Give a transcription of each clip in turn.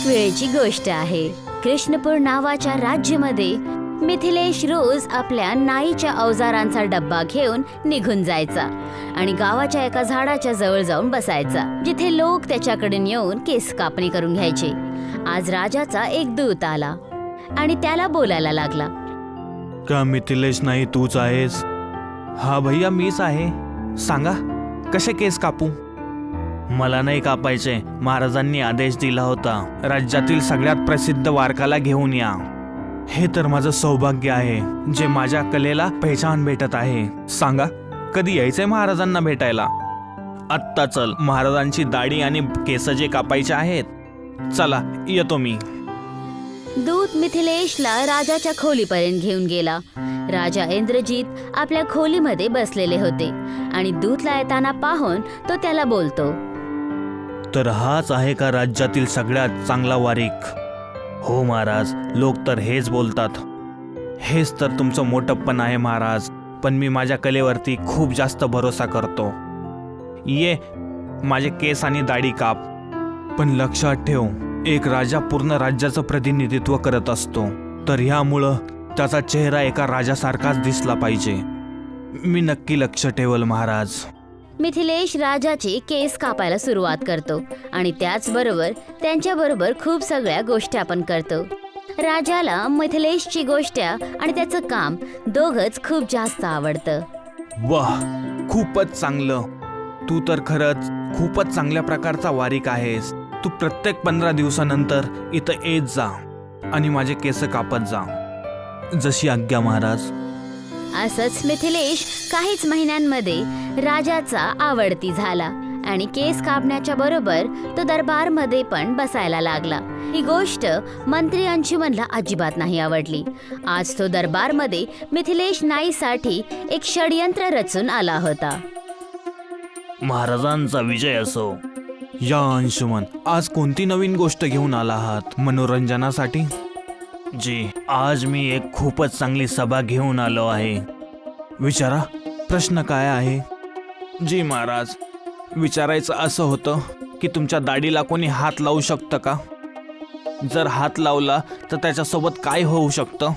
वेळेची गोष्ट आहे. कृष्णपूर नावाच्या राज्यामध्ये मिथिलेश रोज आपल्या नाईच्या अवजारांचा डब्बा घेऊन निघून जायचा आणि गावाच्या एका झाडाच्या जवळ जाऊन बसायचा, जिथे लोक त्याच्याकडून येऊन केस कापणी करून घ्यायचे. आज राजाचा एक दूत आला आणि त्याला बोलायला लागला. का मिथिलेश नाही तूच आहेस? हा भैया मीच आहे. सांगा कसे केस कापू? मला नाही कापायचे. महाराजांनी आदेश दिला होता राज्यातील सगळ्यात प्रसिद्ध वारकाला घेऊन या. हे तर माझं सौभाग्य आहे जे माझ्या कलेला पहिचान भेटत आहे. सांगा कधी यायचंय महाराजांना भेटायला? आत्ता चल. महाराजांची दाढी आणि केस जे कापायचे आहेत. चला येतो मी. दूत मिथिलेशला राजाच्या खोलीपर्यंत घेऊन गेला. राजा इंद्रजीत आपल्या खोलीमध्ये बसलेले होते आणि दूतला येताना पाहून तो त्याला बोलतो. तर हाच आहे का राज्यातील सगळ्यात चांगला वारीक? हो महाराज, लोक तर हेच बोलतात. हेच तर तुमचं मोठप्पन आहे महाराज. पण मी माझ्या कलेवरती खूप जास्त भरोसा करतो. ये माझे केस आणि दाढी काप. पण लक्षात ठेव, एक राजा पूर्ण राज्याचं प्रतिनिधित्व करत असतो, तर ह्यामुळं त्याचा चेहरा एका राजासारखाच दिसला पाहिजे. मी नक्की लक्ष ठेवल महाराज. मिथिलेश राजाचे केस कापायला सुरुवात करतो आणि त्याचबरोबर त्यांच्याबरोबर खूप सगळ्या गोष्टी पण करतो. राजाला मिथिलेशची गोष्ट आणि त्याचं काम दोघंच खूप जास्त आवडतं. वाह, खूपच चांगलं. तू तर खरंच खूपच चांगल्या प्रकारचा वारीक आहेस. तू प्रत्येक 15 दिवसानंतर इथं येत जा आणि माझे केस कापत जा. जशी आज्ञा महाराज. असंच मिथिलेश काहीच महिन्यांमध्ये राजाचा आवडती झाला आणि केस कापण्याच्या बरोबर तो दरबारमध्ये पण बसायला लागला. ही गोष्ट मंत्री अंशुमनला अजिबात नाही आवडली. आज तो दरबारमध्ये मिथिलेश नाईसाठी एक षडयंत्र रचून आला होता. महाराजांचा विजय असो. या अंशुमन, आज कोणती नवीन गोष्ट घेऊन आला आहात मनोरंजनासाठी? जी, आज मी एक खूपच चांगली सभा घेऊन आलो आहे. विचारा, प्रश्न काय आहे? जी महाराज, विचारायचं असं होतं की तुमच्या दाढीला कोणी हात लावू शकतं का? जर हात लावला तर त्याच्यासोबत काय होऊ शकतं?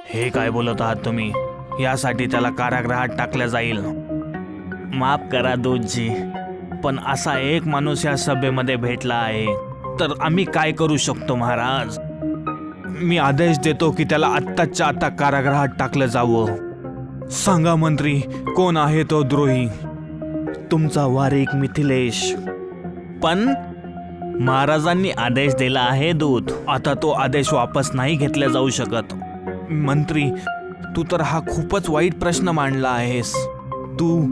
हे काय बोलत आहात तुम्ही? यासाठी त्याला कारागृहात टाकलं जाईल. माफ करा दूतजी, पण असा एक माणूस या सभेमध्ये भेटला आहे, तर आम्ही काय करू शकतो महाराज? मी आदेश देतो की त्याला आत्ताच्या आता कारागृहात टाकलं जावं. सांगा मंत्री, कोण आहे तो द्रोही? तुमचा वारीक मिथिलेश. पण महाराजांनी आदेश दिला आहे दूत. आता तो आदेश वापस नाही घेतला जाऊ शकत. मंत्री, तू तर हा खूपच वाईट प्रश्न मांडला आहेस. तू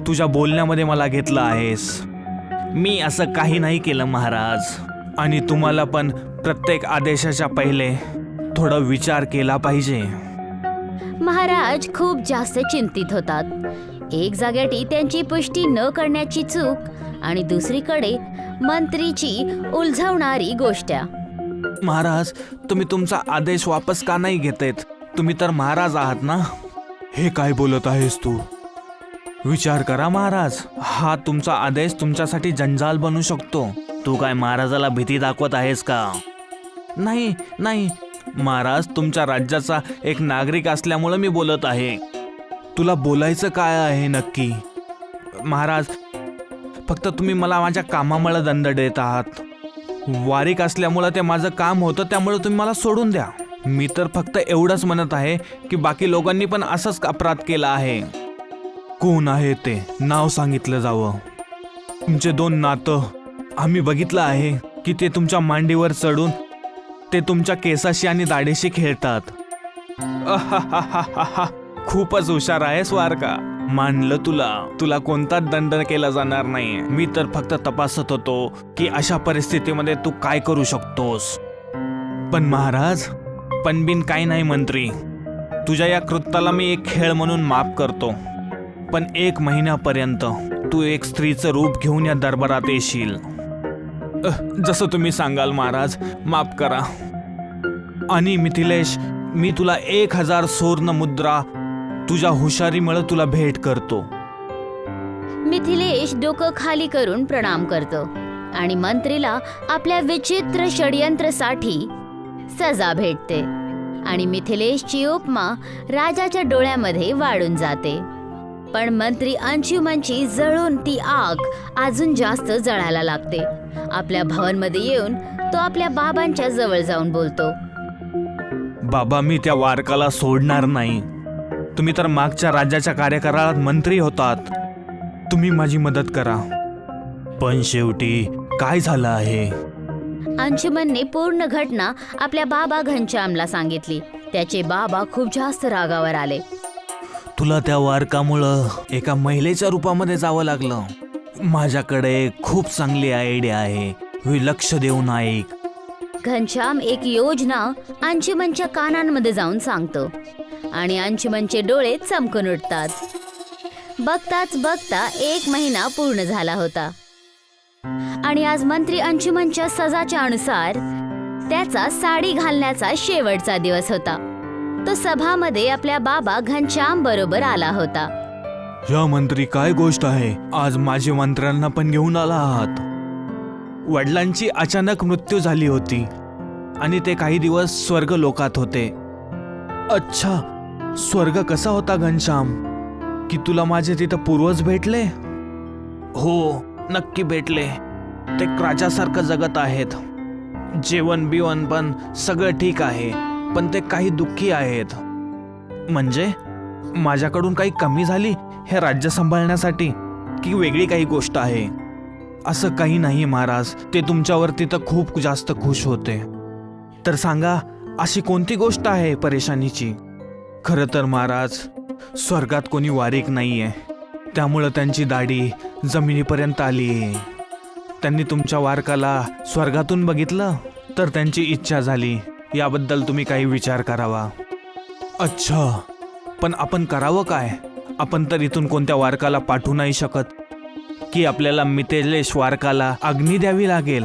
तुझ्या बोलण्यामध्ये मला घेतलं आहेस. मी असं काही नाही केलं महाराज. आणि तुम्हाला पण प्रत्येक आदेशाच्या पहिले थोडा विचार केला पाहिजे. महाराज खूप जास्त चिंतित होतात. एक जागेटी त्यांची पुष्टी न करण्याची चूक आणि दुसरीकडे मंत्रीची उलझवणारी गोष्ट. महाराज, तुम्ही तुमचा आदेश वापस का नाही घेतेत? तुम्ही तर महाराज आहात ना? हे काय बोलत आहेस तू? विचार करा महाराज, हा तुमचा आदेश तुमच्यासाठी जंजाल बनू शकतो. तू काय महाराजाला भीती दाखवत आहेस का? नाही नाही महाराज, तुमच्या राज्याचा एक नागरिक असल्यामुळे मी बोलत आहे. तुला बोलायचं काय आहे नक्की? महाराज, फक्त तुम्ही मला माझ्या कामामुळे दंड देत आहात. वारीक असल्यामुळे ते माझं काम होतं, त्यामुळे तुम्ही मला सोडून द्या. मी तर फक्त एवढंच म्हणत आहे की बाकी लोकांनी पण असंच अपराध केला आहे. कोण आहे ते नाव सांगितलं जावं. तुमचे 2 नातं आम्ही बघितलं आहे की ते तुमच्या मांडीवर चढून ते तुमच्या केसाशी आणि दाढीशी खेळतात. खूपच हुशार आहेस वारका. मानलं तुला कोणताच दंड केला जाणार नाही. मी तर फक्त तपासत होतो की अशा परिस्थितीमध्ये तू काय करू शकतोस. पण महाराज, पण बिन काही नाही मंत्री. तुझ्या या कृत्याला मी एक खेळ म्हणून माफ करतो. पण 1 महिन्यापर्यंत तू एक स्त्रीचं रूप घेऊन या दरबारात येशील. जसं तुम्ही सांगाल महाराज, माफ करा. आणि मिथिलेश, मी तुला 1000 सुवर्ण मुद्रा तुझ्या हुशारीमुळे तुला भेट करतो. मिथिलेश डोकं खाली करून प्रणाम करतो. आणि मंत्रीला आपल्या विचित्र षडयंत्रासाठी सजा भेटते आणि मिथिलेशची उपमा राजाच्या डोळ्यामध्ये वाढून जाते. पण मंत्री अंशुमनची जळून ती आग अजून जास्त जळायला लागते. आपल्या भवनमध्ये येऊन तो आपल्या बाबांच्या जवळ जाऊन बोलतो, बाबा, मी त्या वारकाला सोडणार नाही. तुम्ही तर मागच्या राज्याच्या कार्यकाळात मंत्री होतात. तुम्ही माझी मदत करा. पण शेवटी काय झालं आहे? अंशुमनने पूर्ण घटना आपल्या बाबा घनश्यामला सांगितली. त्याचे बाबा खूप जास्त रागावर आले. तुला त्या वारकामुळं एका महिलेच्या रूपामध्ये जावं लागलं. माझ्याकडे खूप चांगली आयडिया आहे, लक्ष देऊन ऐक. घनश्याम एक योजना अंशुमनच्या कानांमध्ये जाऊन सांगतो आणि अंशुमनचे डोळे चमकून उठतात. बघताच बघता 1 महिना पूर्ण झाला होता आणि आज मंत्री अंशुमनच्या सजाच्या अनुसार त्याचा साडी घालण्याचा शेवटचा दिवस होता. तो सभामध्ये आपल्या बाबा घनश्याम बरोबर आला होता. या मंत्री, काय गोष्ट आहे? आज माझे मंत्र्यांना पण घेऊन आला आहात. वडिलांची अचानक मृत्यू झाली होती आणि ते काही दिवस स्वर्ग लोकात होते. अच्छा, स्वर्ग कसा होता घनश्याम? की तुला माझे तिथं पूर्वज भेटले? हो, नक्की भेटले. ते राजासारखं जगत आहेत. जेवण बिवण पण सगळं ठीक आहे, पण ते काही दुःखी आहेत. म्हणजे माझ्याकडून काही कमी झाली हे राज्य सांभाळण्यासाठी, की वेगळी काही गोष्ट आहे? असं काही नाही महाराज, ते तुमच्यावरती तर खूप जास्त खुश होते. तर सांगा, अशी कोणती गोष्ट आहे परेशानीची? खरं तर महाराज, स्वर्गात कोणी वारीक नाहीये, त्यामुळं त्यांची दाढी जमिनीपर्यंत आली. त्यांनी तुमच्या वारकाला स्वर्गातून बघितलं तर त्यांची इच्छा झाली. याबद्दल तुम्ही काही विचार करावा. अच्छा, पण आपण करावं काय? आपण तर इथून कोणत्या वारकाला पाठवू नाही शकत की आपल्याला मिथिलेश वारकाला अग्नी द्यावी लागेल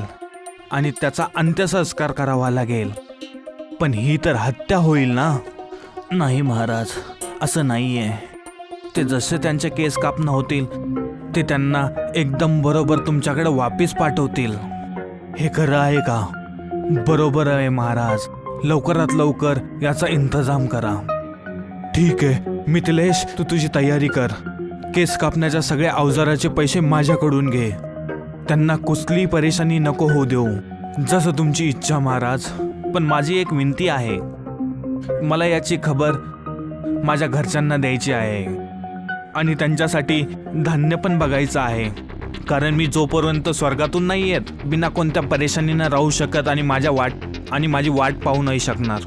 आणि त्याचा अंत्यसंस्कार करावा लागेल. पण ही तर हत्या होईल ना? नाही महाराज, असं नाहीये. ते जसे त्यांचे केस कापणं होतील ते त्यांना एकदम बरोबर तुमच्याकडे वापिस पाठवतील. हे खरं आहे का? बरोबर आहे महाराज, लवकरात लवकर याचा इंतजाम करा. ठीक आहे मिथिलेश, तू तुझी तयारी कर. केस कापण्याच्या सगळ्या अवजाराचे पैसे माझ्याकडून घे. त्यांना कुठलीही परेशानी नको होऊ देऊ. जसं तुमची इच्छा महाराज. पण माझी एक विनंती आहे, मला याची खबर माझ्या घरच्यांना द्यायची आहे आणि त्यांच्यासाठी धान्य पण बघायचं आहे. कारण मी जोपर्यंत स्वर्गातून नाही येत बिना कोणत्या परेशानीनं राहू शकत आणि माझी वाट पाहू नाही शकणार.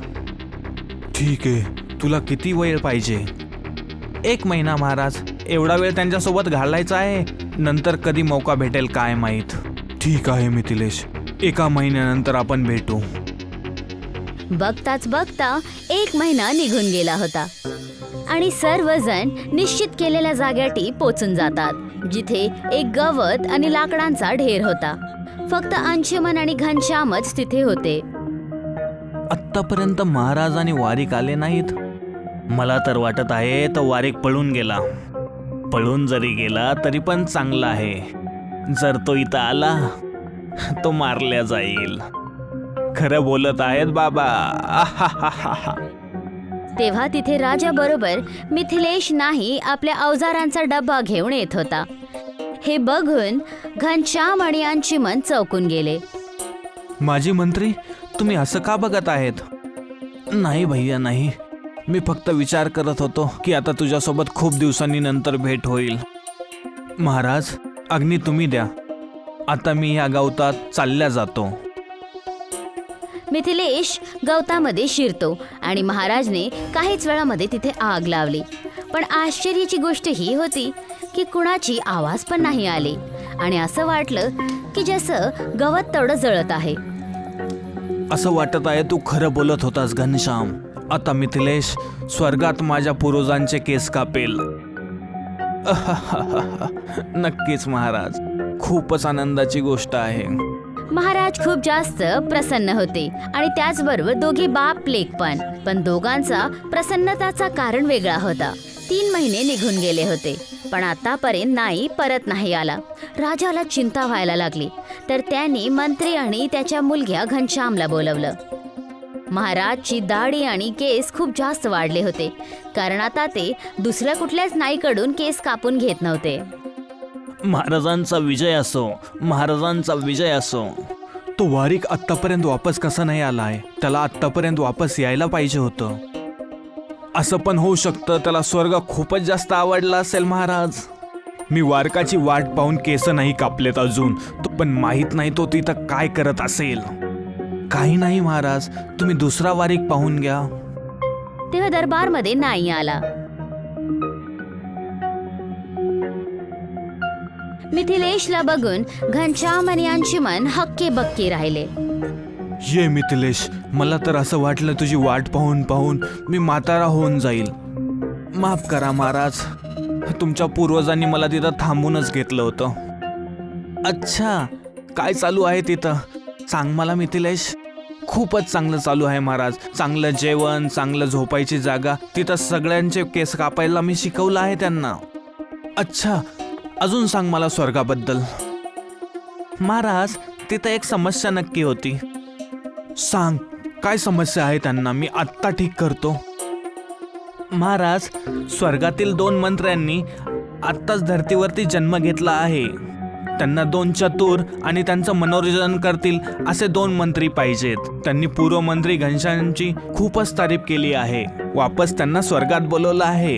ठीक आहे, तुला किती वेळ पाहिजे? 1 महिना महाराज. एवढा वेळ त्यांच्यासोबत घालायचा आहे, नंतर कधी मौका भेटेल काय माहीत. ठीक आहे मिथिलेश, 1 महिन्यानंतर आपण भेटू. बघताच बघता 1 महिना निघून गेला होता आणि सर्वजण निश्चित केलेल्या जाग्याटी पोचून जातात, जिथे एक गवत आणि लाकडांचा ढेर होता. फक्त अंशुमन आणि घनश्यामच तिथे होते. आत्तापर्यंत महाराज आणि वारीक आले नाहीत. मला तर वाटत आहे तो वारीक पळून गेला. पळून जरी गेला तरी पण चांगला आहे. जर तो इथं आला तो मारल्या जाईल. खरं बोलत आहेत बाबा. तेव्हा तिथे राजा बरोबर मिथिलेश नाही आपल्या अवजारांचा डब्बा घेऊन येत होता. हे बघून घनश्याम आणि अंशुमन चौकून गेले. माझी मंत्री, तुम्ही असं का बघत आहेत? नाही भैया, नाही. मी फक्त विचार करत होतो की आता तुझ्यासोबत खूप दिवसांनी नंतर भेट होईल. महाराज, अग्नी तुम्ही द्या. आता मी या गवतात चालल्या जातो. मिथिलेश गवतामध्ये शिरतो आणि महाराजने काहीच वेळामध्ये तिथे आग लावली. पण आश्चर्याची गोष्ट ही होती की कुणाची आवाज पण नाही आली आणि असं वाटलं की जसं गवत तेवढं जळत आहे. असं वाटत आहे तू खरं बोलत होतास घनश्याम. आता मिथिलेश स्वर्गात माझ्या पूर्वजांचे केस कापेल. नक्कीच महाराज, खूपच आनंदाची गोष्ट आहे. महाराज खूप जास्त प्रसन्न होते आणि त्याचबरोबर दोघे बाप लेक पण दोघांचा प्रसन्नताचा कारण वेगळा होता. 3 महिने निघून गेले होते, पण आतापर्यंत नाई परत नाही आला. राजाला चिंता व्हायला लागली. तर त्यांनी मंत्री आणि त्याच्या मुलग्या घनश्यामला बोलवलं. महाराजची दाढी आणि केस खूप जास्त वाढले होते, कारण आता ते दुसऱ्या कुठल्याच नाईकडून केस कापून घेत नव्हते. महाराजांचा विजय असो, महाराजांचा विजय असो. तो वारीक आत्तापर्यंत वापस कसा नाही आलाय? त्याला आत्तापर्यंत वापस यायला पाहिजे होतं. असं पण होऊ शकतं त्याला स्वर्ग खूपच जास्त आवडला असेल महाराज. मी वारकाची वाट पाहून केस नाही कापलेत अजून, पण माहित नाही तो तिथं काय करत असेल. काही नाही महाराज, तुम्ही दुसरा वारीक पाहून घ्या. तेव्हा दरबारमध्ये नाई आला. मिथिलेशला बघून घनश्याम आणि अंशुमन हक्के बक्के राहिले. ये मिथिलेश, मला तर असं वाटलं तुझी वाट पाहून पाहून मी म्हातारा होऊन जाईल. माफ करा महाराज, तुमच्या पूर्वजांनी मला तिथं थांबूनच घेतलं होतं. अच्छा, काय चालू आहे तिथं सांग मला मिथिलेश. खूपच चांगलं चालू आहे महाराज. चांगलं जेवण, चांगलं झोपायची जागा, तिथं सगळ्यांचे केस कापायला मी शिकवलं आहे त्यांना. अच्छा, अजून सांग मला स्वर्गाबद्दल. महाराज, तिथं एक समस्या नक्की होती. सांग, काय समस्या आहे त्यांना, मी आत्ता ठीक करतो. महाराज, स्वर्गातील 2 मंत्र्यांनी आत्ताच धर्तीवरती जन्म घेतला आहे. त्यांना 2 चतुर आणि त्यांचं मनोरंजन करतील असे 2 मंत्री पाहिजेत. त्यांनी पूर्व मंत्री घनश्यामची खूपच तारीफ केली आहे. वापस त्यांना स्वर्गात बोलवलं आहे.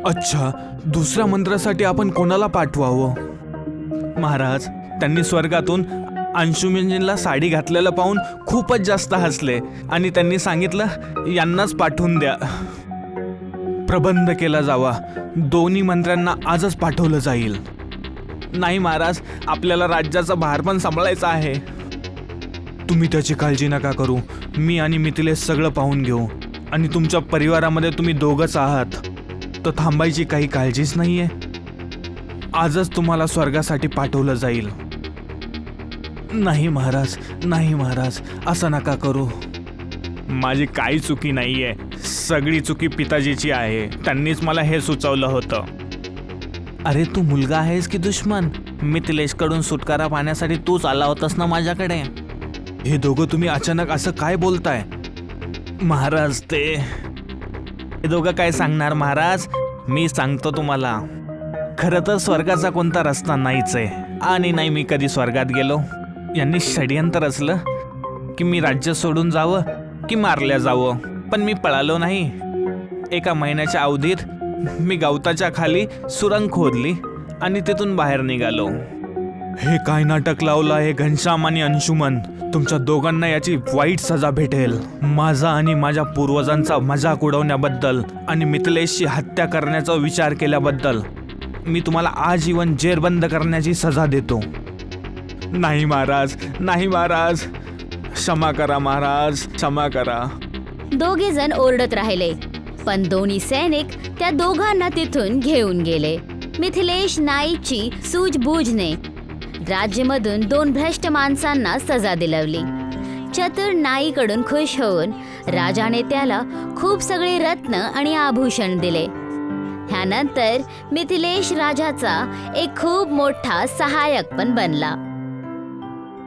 अच्छा, दुसऱ्या मंत्र्यासाठी आपण कोणाला पाठवावं? महाराज, त्यांनी स्वर्गातून अंशुमनजींना साडी घातलेलं पाहून खूपच जास्त हसले आणि त्यांनी सांगितलं यांनाच पाठवून द्या. प्रबंध केला जावा. दोन्ही मंत्र्यांना आजच पाठवलं जाईल. नाही महाराज, आपल्याला राज्याचा भार पण सांभाळायचा आहे. तुम्ही त्याची काळजी नका करू. मी आणि मिथिलेश सगळं पाहून घेऊ. आणि तुमच्या परिवारामध्ये तुम्ही दोघंच आहात, तर थांबायची काही काळजीच नाहीये. आजच तुम्हाला स्वर्गासाठी पाठवलं जाईल. नाही महाराज, नाही महाराज, असं नका करू. माझी काही चुकी नाहीये. सगळी चुकी पिताजीची आहे. त्यांनीच मला हे सुचवलं होतं. अरे, तू मुलगा आहेस की दुश्मन? मिथिलेशकडून सुटकारा पाहण्यासाठी तूच आला होतास ना माझ्याकडे. हे दोघं तुम्ही अचानक असं काय बोलताय? महाराज, हे दोघं काय सांगणार महाराज? मी सांगतो तुम्हाला. खरं तर स्वर्गाचा कोणता रस्ता नाहीच आहे, आणि नाही मी कधी स्वर्गात गेलो. यांनी षडयंत्र रचलं की मी राज्य सोडून जावं की मारल्या जावं, पण मी पळालो नाही. 1 महिन्याच्या अवधीत मी गवताच्या खाली सुरंग खोदली आणि तिथून बाहेर निघालो. हे काय नाटक लावलं आहे घनश्याम आणि अंशुमन? तुमच्या दोघांना याची वाईट सजा भेटेल. माझा आणि माझ्या पूर्वजांचा मजाक उडवण्याबद्दल आणि मिथिलेशची हत्या करण्याचा विचार केल्याबद्दल मी तुम्हाला आजीवन जेरबंद करण्याची सजा देतो. नाही महाराज, नाही महाराज, क्षमा करा महाराज, क्षमा करा. दोघे जण ओरडत राहिले, पण दोन्ही सैनिक त्या दोघांना तिथून घेऊन गेले. मिथिलेश नाईची सूझबूझने राज्यामधून 2 भ्रष्ट माणसांना सजा दिलवली. चतुर नाईकडून खुश होऊन राजाने त्याला खूप सगळे रत्न आणि आभूषण दिले. ह्यानंतर मिथिलेश राजाचा एक खूप मोठा सहाय्यक पण बनला.